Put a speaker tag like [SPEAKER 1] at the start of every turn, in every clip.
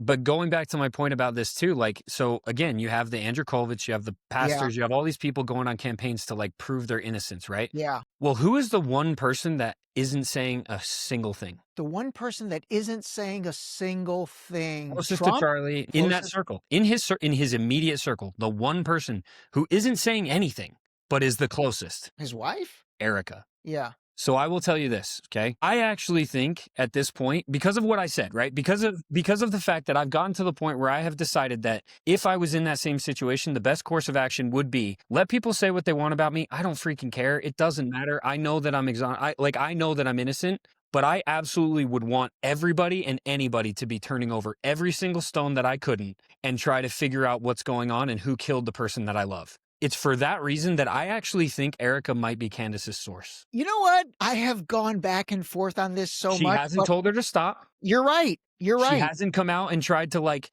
[SPEAKER 1] But going back to my point about this too, like, so again, you have the Andrew Kolvich, you have the pastors, you have all these people going on campaigns to like prove their innocence, right?
[SPEAKER 2] Yeah.
[SPEAKER 1] Well, who is the one person that isn't saying a single thing?
[SPEAKER 2] The one person that isn't saying a single thing.
[SPEAKER 1] Closest to
[SPEAKER 2] Trump?
[SPEAKER 1] Charlie in that circle, in his immediate circle, the one person who isn't saying anything but is the closest,
[SPEAKER 2] His wife?
[SPEAKER 1] Erika.
[SPEAKER 2] Yeah.
[SPEAKER 1] So I will tell you this, okay? I actually think at this point, because of what I said, right? Because of the fact that I've gotten to the point where I have decided that if I was in that same situation, the best course of action would be let people say what they want about me. I don't freaking care. It doesn't matter. I know that I know that I'm innocent, but I absolutely would want everybody and anybody to be turning over every single stone that I couldn't and try to figure out what's going on and who killed the person that I love. It's for that reason that I actually think Erika might be Candace's source.
[SPEAKER 2] You know what? I have gone back and forth on this so much.
[SPEAKER 1] She hasn't told her to stop.
[SPEAKER 2] You're right. You're right.
[SPEAKER 1] She hasn't come out and tried to like,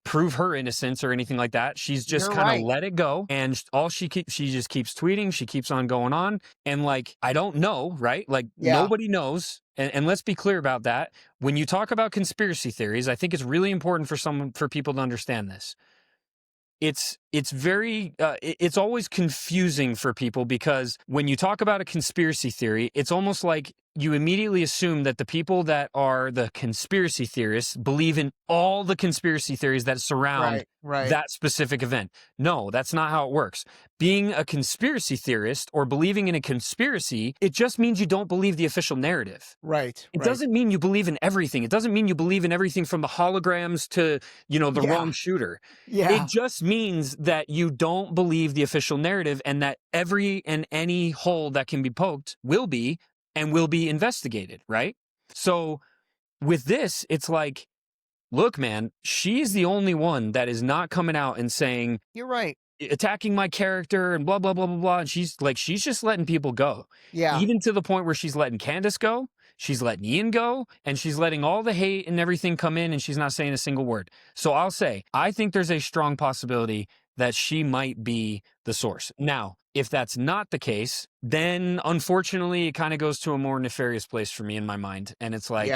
[SPEAKER 1] prove her innocence or anything like that. She's just kind of let it go. And she just keeps tweeting. She keeps on going on. And like, I don't know, right? Like nobody knows. And let's be clear about that. When you talk about conspiracy theories, I think it's really important for people to understand this. It's always confusing for people because when you talk about a conspiracy theory, it's almost like you immediately assume that the people that are the conspiracy theorists believe in all the conspiracy theories that surround that specific event. No, that's not how it works. Being a conspiracy theorist or believing in a conspiracy, it just means you don't believe the official narrative.
[SPEAKER 2] Right.
[SPEAKER 1] It doesn't mean you believe in everything. It doesn't mean you believe in everything from the holograms to, the wrong shooter.
[SPEAKER 2] Yeah.
[SPEAKER 1] It just means that you don't believe the official narrative and that every and any hole that can be poked will be investigated, right? So with this, it's like, look, man, she's the only one that is not coming out and saying,
[SPEAKER 2] you're right,
[SPEAKER 1] attacking my character and blah, blah, blah, blah, blah. And she's just letting people go.
[SPEAKER 2] Yeah.
[SPEAKER 1] Even to the point where she's letting Candace go, she's letting Ian go, and she's letting all the hate and everything come in, and she's not saying a single word. So I'll say, I think there's a strong possibility that she might be the source. Now, if that's not the case, then unfortunately, it kind of goes to a more nefarious place for me in my mind. And it's like,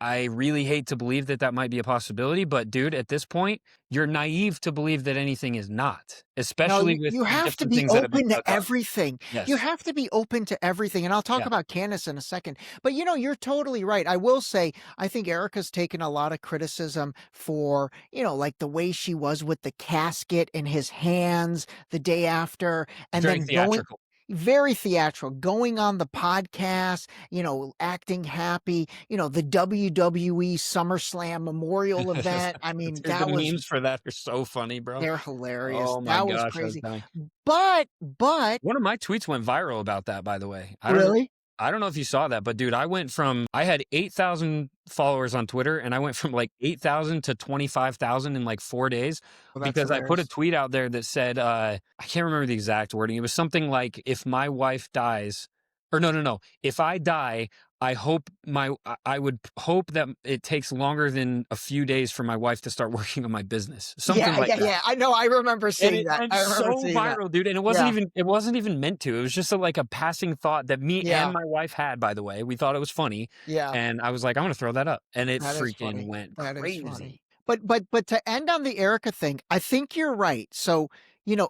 [SPEAKER 1] I really hate to believe that might be a possibility, but dude, at this point, you're naive to believe that anything is not, especially with
[SPEAKER 2] you have to be open to everything. Yes. You have to be open to everything. And I'll talk about Candace in a second, but you're totally right. I will say, I think Erika's taken a lot of criticism for, like the way she was with the casket in his hands the day after, and
[SPEAKER 1] very
[SPEAKER 2] then
[SPEAKER 1] theatrical.
[SPEAKER 2] Very theatrical, going on the podcast, acting happy, the WWE SummerSlam memorial event. I mean,
[SPEAKER 1] Dude, the memes for that are so funny, bro.
[SPEAKER 2] They're hilarious.
[SPEAKER 1] Oh my gosh,
[SPEAKER 2] was crazy.
[SPEAKER 1] But
[SPEAKER 2] one
[SPEAKER 1] of my tweets went viral about that, by the way. I don't know if you saw that, but dude, I had 8,000 followers on Twitter, and I went from like 8,000 to 25,000 in like 4 days because I put a tweet out there that said, I can't remember the exact wording. It was something like, if my wife dies, or no. If I die, I would hope that it takes longer than a few days for my wife to start working on my business. Something like that.
[SPEAKER 2] Yeah, I know. I remember seeing that.
[SPEAKER 1] It's so viral, dude. And it wasn't even meant to. It was just like a passing thought that me and my wife had, by the way. We thought it was funny.
[SPEAKER 2] Yeah.
[SPEAKER 1] And I was like, I'm going to throw that up. And it freaking went crazy.
[SPEAKER 2] But to end on the Erika thing, I think you're right. So,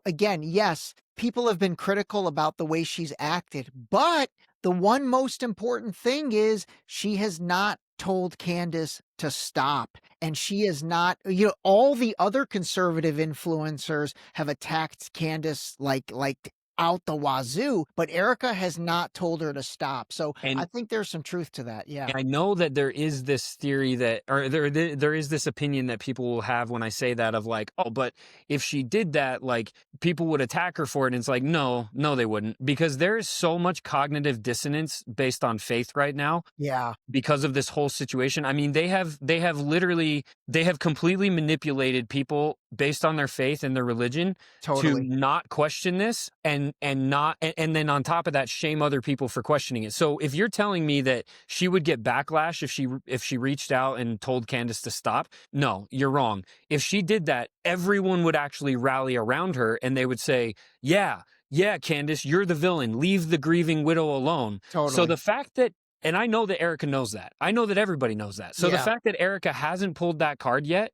[SPEAKER 2] again, yes, people have been critical about the way she's acted, but the one most important thing is she has not told Candace to stop. And she is not, all the other conservative influencers have attacked Candace like out the wazoo, but Erika has not told her to stop. So I think there's some truth to that. Yeah.
[SPEAKER 1] I know that there is this theory there is this opinion that people will have when I say that of like, oh, but if she did that, like people would attack her for it. And it's like, no, they wouldn't, because there is so much cognitive dissonance based on faith right now.
[SPEAKER 2] Yeah.
[SPEAKER 1] Because of this whole situation. I mean, they have completely manipulated people based on their faith and their religion to not question this and then on top of that, shame other people for questioning it. So if you're telling me that she would get backlash if she reached out and told Candace to stop, no, you're wrong. If she did that, everyone would actually rally around her and they would say, yeah, Candace, you're the villain. Leave the grieving widow alone.
[SPEAKER 2] Totally.
[SPEAKER 1] So the fact that And I know that Erika knows that. I know that everybody knows that. So the fact that Erika hasn't pulled that card yet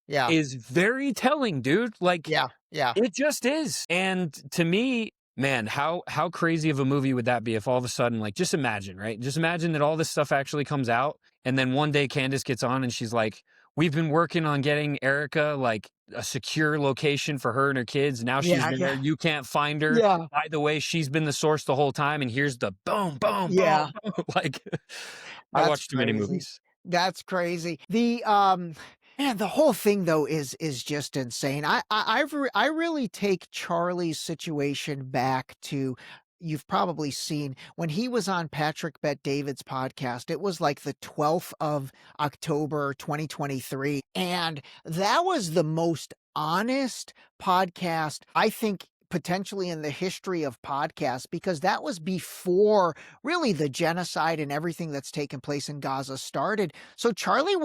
[SPEAKER 1] is very telling, dude. Like, it just is. And to me, man, how crazy of a movie would that be if all of a sudden, like, just imagine, right? Just imagine that all this stuff actually comes out, and then one day Candace gets on and she's like, we've been working on getting Erika, like, a secure location for her and her kids. Now she's been there. You can't find her. By the way, she's been the source the whole time, and here's the boom, boom, boom. Like, I watched too many movies.
[SPEAKER 2] That's crazy. The man, the whole thing though is just insane. I really take Charlie's situation back to, you've probably seen when he was on Patrick Bet-David's podcast. It was like the 12th of October 2023, and that was the most honest podcast, I think, potentially in the history of podcasts, because that was before really the genocide and everything that's taken place in Gaza started. So Charlie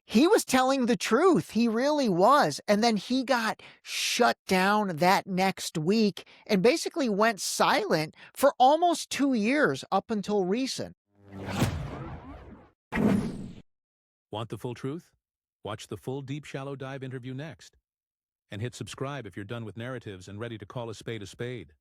[SPEAKER 2] he was telling the truth. He really was. And then he got shut down that next week and basically went silent for almost 2 years up until recent.
[SPEAKER 3] Want the full truth? Watch the full Deep Shallow Dive interview next. And hit subscribe if you're done with narratives and ready to call a spade a spade.